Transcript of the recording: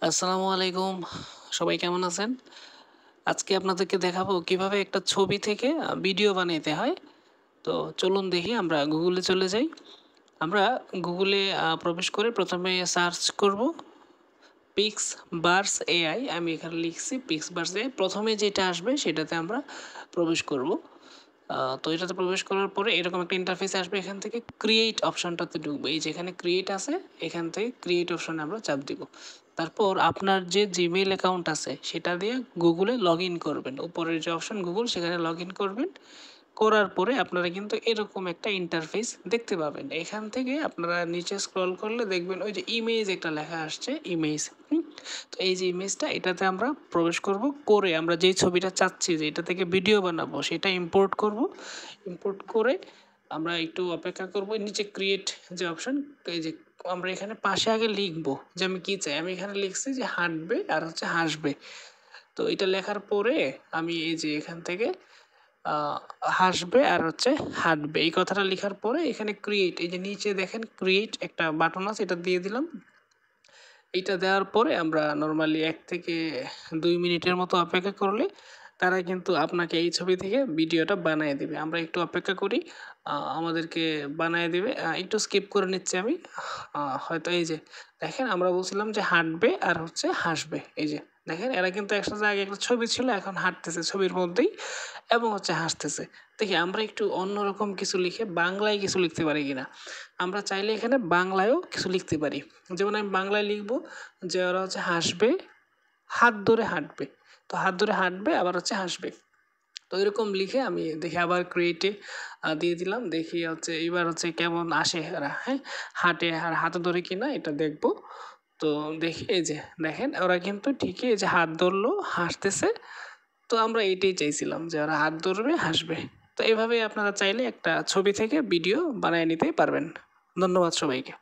আসসালামু আলাইকুম। সবাই কেমন আছেন? আজকে আপনাদেরকে দেখাবো কিভাবে একটা ছবি থেকে ভিডিও বানাইতে হয়। তো চলুন দেখি আমরা গুগলে চলে যাই। আমরা গুগলে প্রবেশ করে প্রথমে সার্চ করব পিক্সবার্স এআই। আমি এখানে লিখছি পিক্সবার্স এআই। প্রথমে যেটা আসবে সেটাতে আমরা প্রবেশ করব। তো এটাতে প্রবেশ করার পরে এরকম একটা ইন্টারফেস আসবে। এখান থেকে ক্রিয়েট অপশনটাতে ঢুকবো। এই যেখানে ক্রিয়েট আছে এখান থেকে ক্রিয়েট অপশনে আমরা চাপ দিব। তারপর আপনার যে জিমেইল অ্যাকাউন্ট আছে সেটা দিয়ে গুগলে লগ ইন করবেন। উপরের যে অপশন গুগল সেখানে লগ ইন করবেন। করার পরে আপনারা কিন্তু এরকম একটা ইন্টারফেস দেখতে পাবেন। এখান থেকে আপনারা নিচে স্ক্রল করলে দেখবেন ওই যে ইমেজ একটা লেখা আসছে ইমেজ। তো এই যে ইমেজটা এটাতে আমরা প্রবেশ করব, করে আমরা যেই ছবিটা চাচ্ছি যে এটা থেকে ভিডিও বানাবো সেটা ইম্পোর্ট করব। ইম্পোর্ট করে আমরা একটু অপেক্ষা করব। নিচে ক্রিয়েট যে অপশন, এই যে আমরা এখানে পাশে আগে লিখবো যে আমি কী চাই। আমি এখানে লিখছি যে হাঁটবে আর হচ্ছে হাসবে। তো এটা লেখার পরে আমি এই যে এখান থেকে হাসবে আর হচ্ছে হাঁটবে এই কথাটা লেখার পরে এখানে ক্রিয়েট, এই যে নিচে দেখেন ক্রিয়েট একটা বাটন আছে, এটা দিয়ে দিলাম। এইটা দেওয়ার পরে আমরা নর্মালি 1 থেকে 2 মিনিটের মতো অপেক্ষা করলে তারা কিন্তু আপনাকে এই ছবি থেকে ভিডিওটা বানিয়ে দেবে। আমরা একটু অপেক্ষা করি, আমাদেরকে বানিয়ে দেবে। একটু স্কিপ করে নিচ্ছি আমি। হয়তো এই যে দেখেন আমরা বলছিলাম যে হাঁটবে আর হচ্ছে হাসবে। এই যে দেখেন এরা কিন্তু একসাথে আগে একটা ছবি ছিল, এখন হাঁটতেছে ছবির মধ্যেই এবং হচ্ছে হাসতেছে। দেখি আমরা একটু অন্যরকম কিছু লিখে বাংলায় কিছু লিখতে পারি কিনা। আমরা চাইলে এখানে বাংলায়ও কিছু লিখতে পারি। যেমন আমি বাংলায় লিখব যে ওরা হচ্ছে হাসবে, হাত ধরে হাঁটবে। তো হাত ধরে হাঁটবে আবার হচ্ছে হাসবে। তো এরকম লিখে আমি দেখি আবার ক্রিয়েটে দিয়ে দিলাম। দেখি হচ্ছে এবার হচ্ছে কেমন আসে এরা, হ্যাঁ, হাঁটে আর হাতে ধরে কিনা এটা দেখব। তো দেখি এই যে দেখেন ওরা কিন্তু ঠিকই এই যে হাত ধরলো, হাসতেছে। তো আমরা এইটাই চাইছিলাম যে ওরা হাত ধরবে, হাসবে। তো এভাবেই আপনারা চাইলে একটা ছবি থেকে ভিডিও বানিয়ে নিতে পারবেন। ধন্যবাদ সবাইকে।